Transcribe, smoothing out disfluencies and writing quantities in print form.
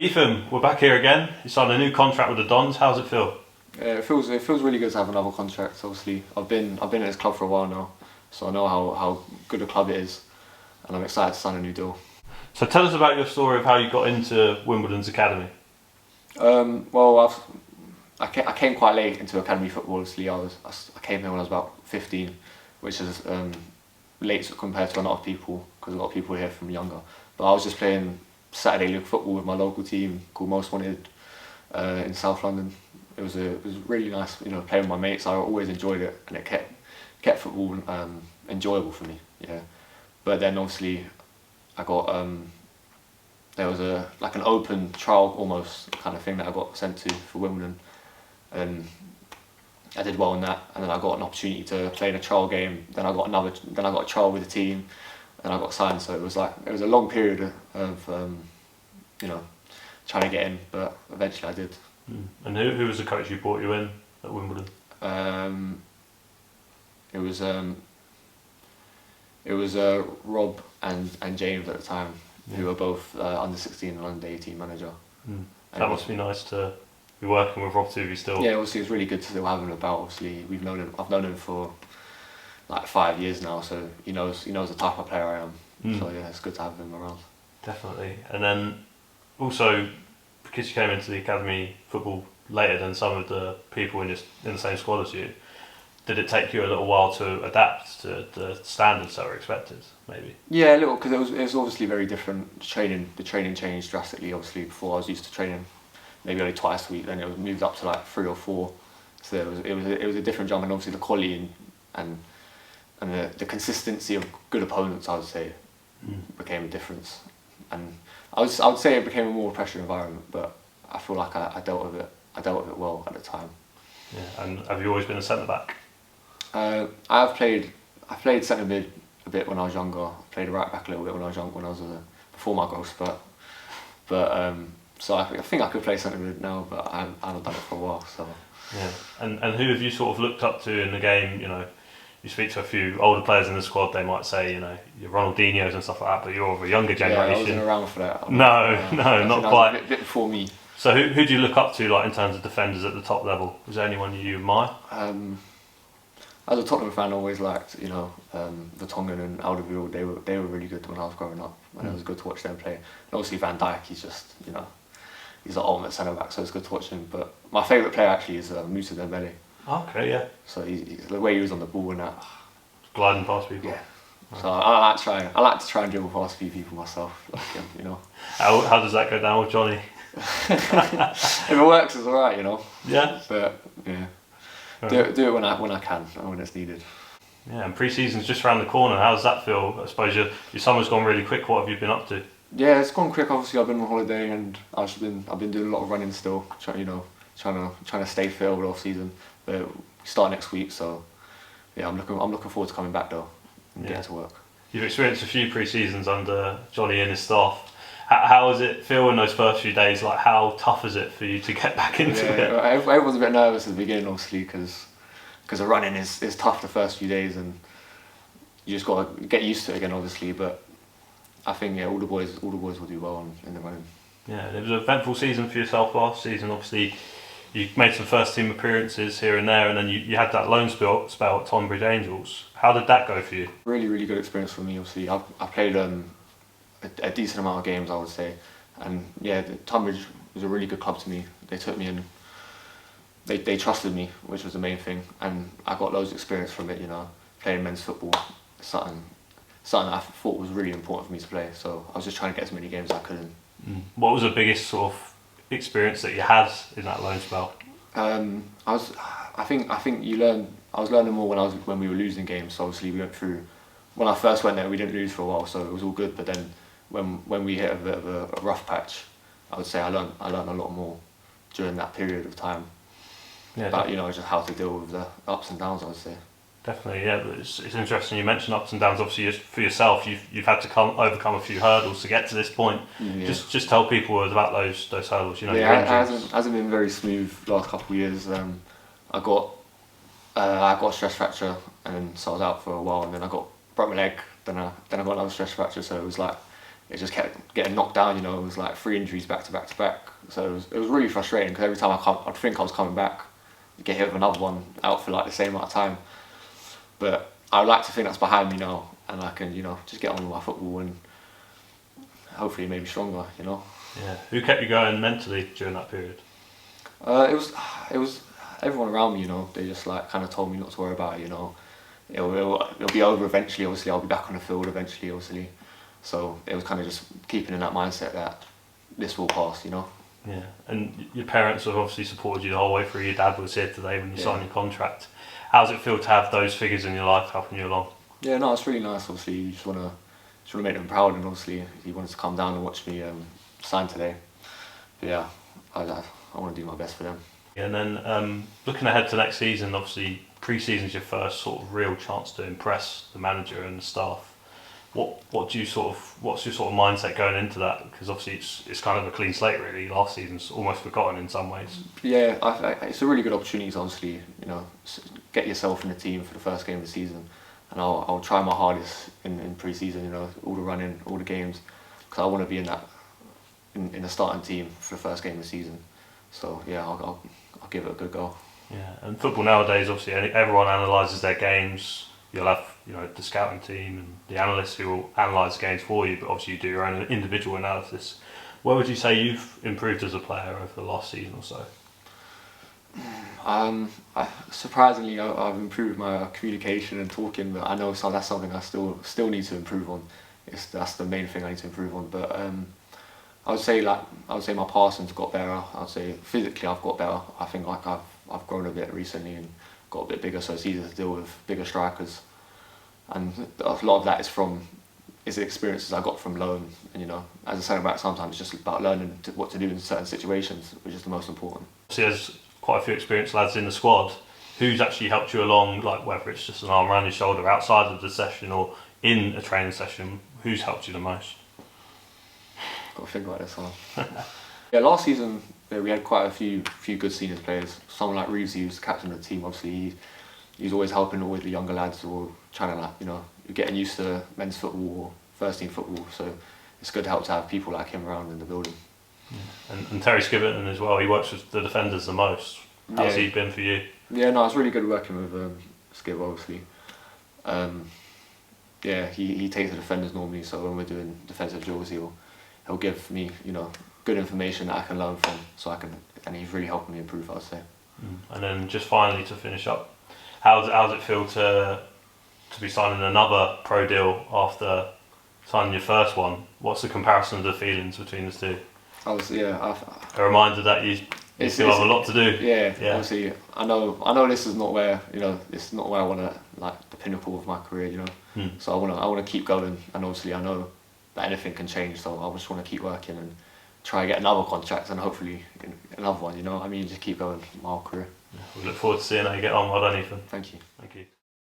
Ethan, we're back here again. You signed a new contract with the Dons. How's it feel? It feels really good to have another contract. Obviously, I've been at this club for a while now, so I know how good a club it is, and I'm excited to sign a new deal. So tell us about your story of how you got into Wimbledon's academy. I came quite late into academy football. Obviously, I came here when I was about 15, which is late compared to a lot of people because a lot of people are here from younger. But I was just playing Saturday league football with my local team called Most Wanted in South London. It was really nice, playing with my mates. I always enjoyed it, and it kept football enjoyable for me. Yeah, but then obviously I got there was an open trial almost kind of thing that I got sent to for Wimbledon, and I did well in that. And then I got an opportunity to play in a trial game. Then I got a trial with the team, and I got signed. So it was a long period of trying to get in, but eventually I did. And who was the coach who brought you in at Wimbledon? It was Rob and James at the time, who were both under 16 and under 18 manager. That must be nice to be working with Rob Tuvey still. Yeah, obviously it's really good to still have him about. Obviously I've known him for like 5 years now, so he knows the type of player I am. So yeah, it's good to have him around. Definitely. And then also, because you came into the academy football later than some of the people in the same squad as you, did it take you a little while to adapt to the standards that were expected, maybe? Yeah, a little, because it was obviously very different. The training changed drastically. Obviously, before I was used to training maybe only twice a week, then it was moved up to like 3 or 4. So it was a different jump, and obviously the quality and the consistency of good opponents, I would say, became a difference. And I would say it became a more pressure environment, but I feel like I dealt with it well at the time. Yeah, and have you always been a centre back? I played centre mid a bit when I was younger. I played a right back a little bit when I was before my growth spurt. So I think I could play centre mid now, but I haven't done it for a while. So yeah, and who have you sort of looked up to in the game? You speak to a few older players in the squad, they might say, your Ronaldinho's and stuff like that, but you're of a younger generation. Yeah, I wasn't around for that. No, not quite. A bit before me. So who do you look up to, like in terms of defenders at the top level? Is there anyone you admire? As a Tottenham fan, I always liked, Vertonghen and Alderweireld. They were really good when I was growing up, and it was good to watch them play. And obviously Van Dijk, he's just, he's the ultimate centre back, so it's good to watch him. But my favourite player actually is Moussa Dembele. Okay, yeah. So the way he was on the ball and that, gliding past people. Yeah. So I like to try and dribble past a few people myself, like him, How does that go down with Johnny? If it works, it's alright, Yeah. But yeah, do it when I can and when it's needed. Yeah, and pre-season's just around the corner. How does that feel? I suppose your summer's gone really quick. What have you been up to? Yeah, it's gone quick. Obviously, I've been on holiday and I've been doing a lot of running still, trying to stay fit over the off season. But we start next week, so yeah, I'm looking forward to coming back though and getting to work. You've experienced a few pre-seasons under Johnny and his staff. How does it feel in those first few days? Like, how tough is it for you to get back into it? Everyone's a bit nervous at the beginning, obviously, because the running is tough the first few days, and you just got to get used to it again, obviously. But I think all the boys will do well in the running. Yeah, it was an eventful season for yourself last season. Obviously, you made some first team appearances here and there, and then you had that loan spell at Tonbridge Angels. How did that go for you? Really, really good experience for me. Obviously, I played a decent amount of games, I would say, and yeah, Tonbridge was a really good club to me. They took me in, they trusted me, which was the main thing, and I got loads of experience from it. Playing men's football, something that I thought was really important for me to play. So I was just trying to get as many games as I could. What was the biggest sort of experience that you had in that loan spell? I think you learn. I was learning more when we were losing games. So obviously we went through. When I first went there, we didn't lose for a while, so it was all good. But then when we hit a bit of a rough patch, I would say I learned a lot more during that period of time. Yeah, about just how to deal with the ups and downs, I would say. Definitely, yeah. But it's interesting. You mentioned ups and downs. Obviously, for yourself, you've had to overcome a few hurdles to get to this point. Yeah. Just tell people about those hurdles. Yeah, it hasn't been very smooth the last couple of years. I got a stress fracture, and so I was out for a while, and then I broke my leg. Then I got another stress fracture. So it it just kept getting knocked down. You know, it was like 3 injuries back to back to back. So it was really frustrating because every time I'd think I was coming back, I'd get hit with another one out for like the same amount of time. But I would like to think that's behind me now, and I can, you know, just get on with my football and hopefully maybe stronger, you know. Yeah. Who kept you going mentally during that period? It was everyone around me, you know. They just like kind of told me not to worry about it, you know. It'll be over eventually. Obviously, I'll be back on the field eventually. Obviously, so it was kind of just keeping in that mindset that this will pass, you know. Yeah, and your parents have obviously supported you the whole way through. Your dad was here today when you signed your contract. How does it feel to have those figures in your life helping you along? Yeah, no, it's really nice. Obviously, you just wanna make them proud, and obviously, he wanted to come down and watch me sign today. But yeah, I want to do my best for them. And then looking ahead to next season, obviously pre-season is your first sort of real chance to impress the manager and the staff. What's your sort of mindset going into that? Because obviously it's kind of a clean slate really. Last season's almost forgotten in some ways. Yeah, it's a really good opportunity to obviously, you know, get yourself in the team for the first game of the season, and I'll try my hardest in pre-season. You know, all the running, all the games, because I want to be in the starting team for the first game of the season. So yeah, I'll give it a good go. Yeah, and football nowadays, obviously, everyone analyses their games. You'll have, you know, the scouting team and the analysts who will analyse games for you, but obviously you do your own individual analysis. Where would you say you've improved as a player over the last season or so? Surprisingly, I've improved my communication and talking, but I know that's something I still need to improve on. That's the main thing I need to improve on. But I would say my passing's got better. I would say physically I've got better. I think like I've grown a bit recently and got a bit bigger, so it's easier to deal with bigger strikers. And a lot of that is the experiences I got from loan. And you know, as a centre back, sometimes it's just about learning what to do in certain situations, which is the most important. See, there's quite a few experienced lads in the squad. Who's actually helped you along, like whether it's just an arm around your shoulder outside of the session or in a training session? Who's helped you the most? Got to think about this one. Yeah, last season we had quite a few good senior players. Someone like Reeves, who's captain of the team. Obviously, he's always helping all the younger lads or trying to, like, you know, getting used to men's football or first team football. So it's good to have people like him around in the building. Yeah. And Terry Skibberton as well. He works with the defenders the most. How's he been for you? Yeah, no, it's really good working with Skib, obviously. Yeah, he takes the defenders normally. So when we're doing defensive drills, he'll give me, you know, good information that I can learn from, and he's really helping me improve, I'd say. And then just finally to finish up, how does it feel to be signing another pro deal after signing your first one? What's the comparison of the feelings between the two? A reminder that you still have a lot to do. Yeah. Obviously, I know this is not where, you know, this is not where I want to, like, the pinnacle of my career, you know. So I want to keep going, and obviously I know that anything can change, so I just want to keep working and try and get another contract and hopefully another one, you know. I mean, just keep going my whole career. We look forward to seeing how you get on. Well done, Ethan. Thank you. Thank you.